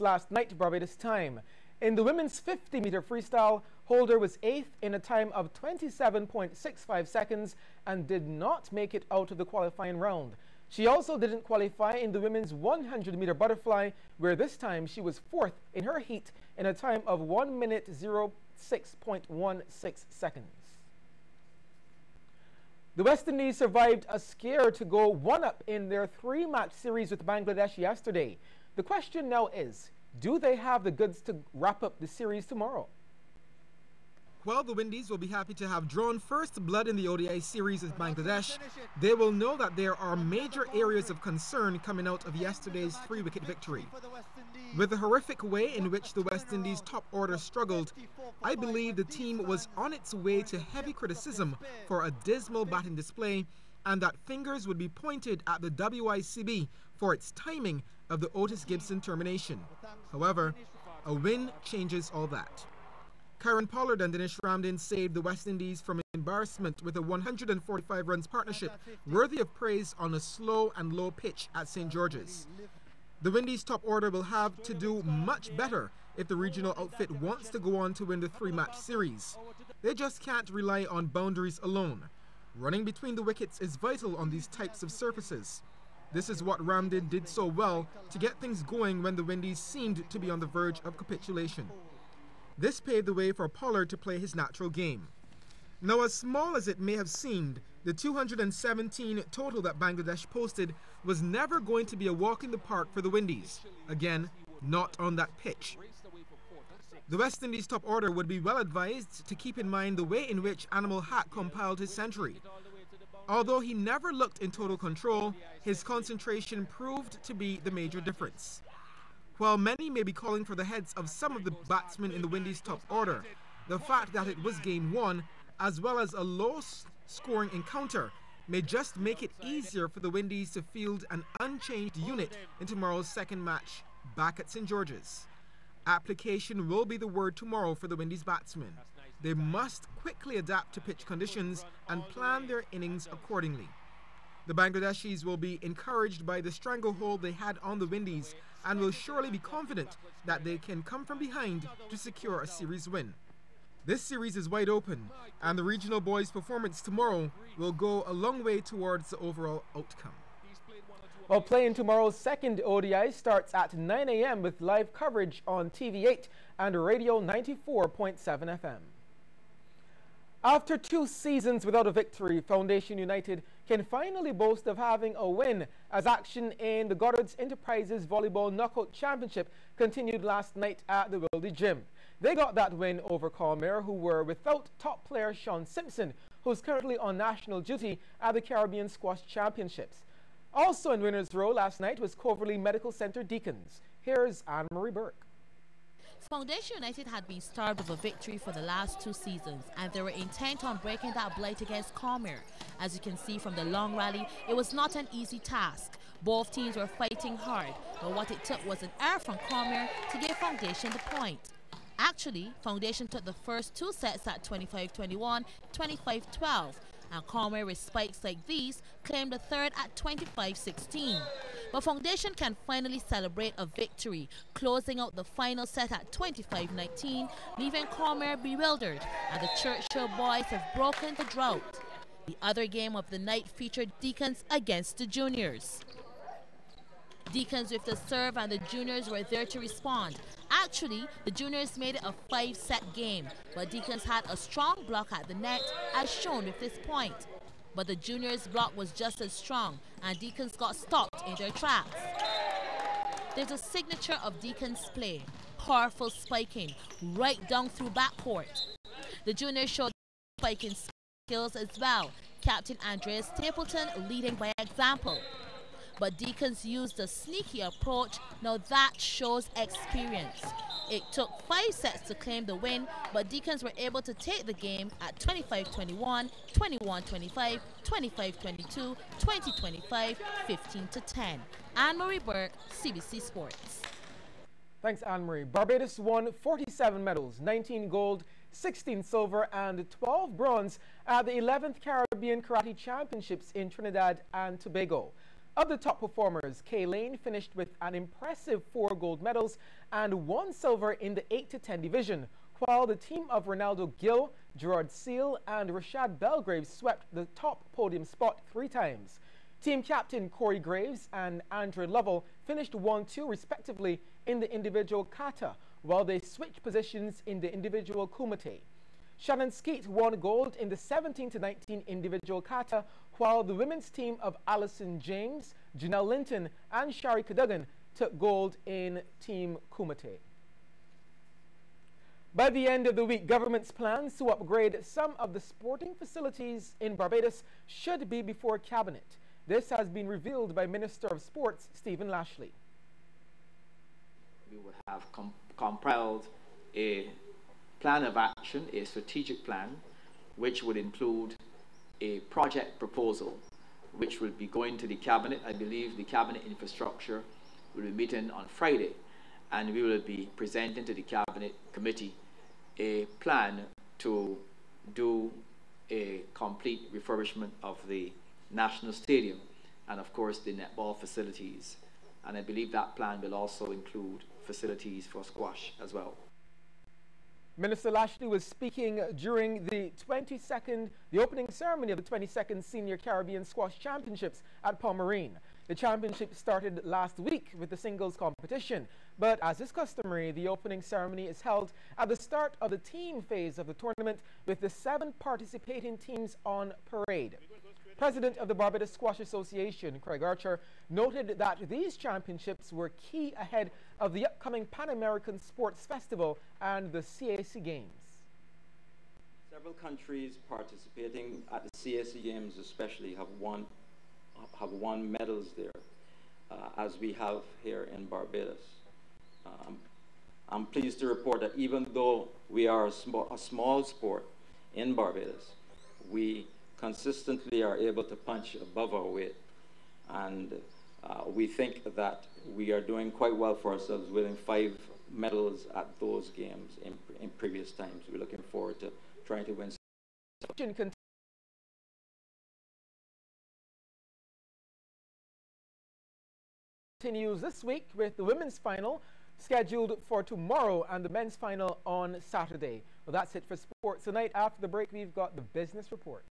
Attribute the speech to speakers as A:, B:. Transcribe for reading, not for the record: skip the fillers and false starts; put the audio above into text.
A: last night Barbados time. In the women's 50-meter freestyle, Holder was 8th in a time of 27.65 seconds and did not make it out of the qualifying round. She also didn't qualify in the women's 100-meter butterfly, where this time she was 4th in her heat in a time of 1 minute 06.16 seconds. The West Indies survived a scare to go 1-up in their 3-match series with Bangladesh yesterday. The question now is, do they have the goods to wrap up the series tomorrow?
B: While the Windies will be happy to have drawn first blood in the ODI series with Bangladesh, they will know that there are major areas of concern coming out of yesterday's 3-wicket victory. With the horrific way in which the West Indies top order struggled, I believe the team was on its way to heavy criticism for a dismal batting display, and that fingers would be pointed at the WICB for its timing of the Otis Gibson termination. However, a win changes all that. Kieron Pollard and Dinesh Ramdin saved the West Indies from embarrassment with a 145 runs partnership worthy of praise on a slow and low pitch at St. George's. The Windies' top order will have to do much better if the regional outfit wants to go on to win the 3-match series. They just can't rely on boundaries alone. Running between the wickets is vital on these types of surfaces. This is what Ramdin did so well to get things going when the Windies seemed to be on the verge of capitulation. This paved the way for Pollard to play his natural game. Now, as small as it may have seemed, the 217 total that Bangladesh posted was never going to be a walk in the park for the Windies. Again, not on that pitch. The West Indies top order would be well advised to keep in mind the way in which Animal Hack compiled his century. Although he never looked in total control, his concentration proved to be the major difference. While many may be calling for the heads of some of the batsmen in the Windies' top order, the fact that it was game 1, as well as a low-scoring encounter, may just make it easier for the Windies to field an unchanged unit in tomorrow's second match back at St. George's. Application will be the word tomorrow for the Windies batsmen. They must quickly adapt to pitch conditions and plan their innings accordingly. The Bangladeshis will be encouraged by the stranglehold they had on the Windies and will surely be confident that they can come from behind to secure a series win. This series is wide open, and the regional boys' performance tomorrow will go a long way towards the overall outcome.
A: Well, playing tomorrow's second ODI starts at 9 a.m. with live coverage on TV8 and Radio 94.7 FM. After 2 seasons without a victory, Foundation United can finally boast of having a win as action in the Goddard's Enterprises Volleyball Knockout Championship continued last night at the Wildy Gym. They got that win over Cormier, who were without top player Sean Simpson, who's currently on national duty at the Caribbean Squash Championships. Also in winner's row last night was Coverley Medical Center Deacons. Here's Anne-Marie Burke.
C: Foundation United had been starved of a victory for the last 2 seasons, and they were intent on breaking that blight against Cormier. As you can see from the long rally, it was not an easy task. Both teams were fighting hard, but what it took was an error from Cormier to give Foundation the point. Actually, Foundation took the first 2 sets at 25-21, 25-12, and Cormier, with spikes like these, claimed the third at 25-16. But Foundation can finally celebrate a victory, closing out the final set at 25-19, leaving Cormier bewildered, and the Churchill boys have broken the drought. The other game of the night featured Deacons against the Juniors. Deacons with the serve and the Juniors were there to respond. Actually, the Juniors made it a 5-set game, but Deacons had a strong block at the net, as shown with this point. But the Juniors' block was just as strong, and Deacons got stopped in their tracks. There's a signature of Deacons' play, powerful spiking, right down through backcourt. The Juniors showed spiking skills as well, Captain Andreas Stapleton leading by example. But Deacons used a sneaky approach. Now that shows experience. It took 5 sets to claim the win, but Deacons were able to take the game at 25-21, 21-25, 25-22, 20-25, 15-10. Anne-Marie Burke, CBC Sports.
A: Thanks, Anne-Marie. Barbados won 47 medals, 19 gold, 16 silver and 12 bronze at the 11th Caribbean Karate Championships in Trinidad and Tobago. Of the top performers, Kay Lane finished with an impressive 4 gold medals and 1 silver in the 8 to 10 division, while the team of Ronaldo Gill, Gerard Seal, and Rashad Belgrave swept the top podium spot 3 times. Team captain Corey Graves and Andrew Lovell finished 1-2 respectively in the individual kata, while they switched positions in the individual kumite. Shannon Skeet won gold in the 17 to 19 individual kata, while the women's team of Alison James, Janelle Linton, and Shari Cadogan took gold in team kumite. By the end of the week, government's plans to upgrade some of the sporting facilities in Barbados should be before cabinet. This has been revealed by Minister of Sports Stephen Lashley.
D: We would have compiled a plan of action, a strategic plan, which would include a project proposal, which will be going to the cabinet. I believe the cabinet infrastructure will be meeting on Friday, and we will be presenting to the cabinet committee a plan to do a complete refurbishment of the National Stadium and of course the netball facilities. And I believe that plan will also include facilities for squash as well.
A: Minister Lashley was speaking during the opening ceremony of the 22nd Senior Caribbean Squash Championships at Palmarine. The championship started last week with the singles competition, but as is customary, the opening ceremony is held at the start of the team phase of the tournament with the 7 participating teams on parade. President of the Barbados Squash Association, Craig Archer, noted that these championships were key ahead of the upcoming Pan American Sports Festival and the CAC Games.
E: Several countries participating at the CAC Games especially have won medals there, as we have here in Barbados. I'm pleased to report that even though we are a small sport in Barbados, we consistently are able to punch above our weight, and we think that we are doing quite well for ourselves, winning 5 medals at those games in previous times. We're looking forward to trying to win.
A: Continues this week with the women's final scheduled for tomorrow and the men's final on Saturday. Well, that's it for sports tonight. After the break, we've got the business report.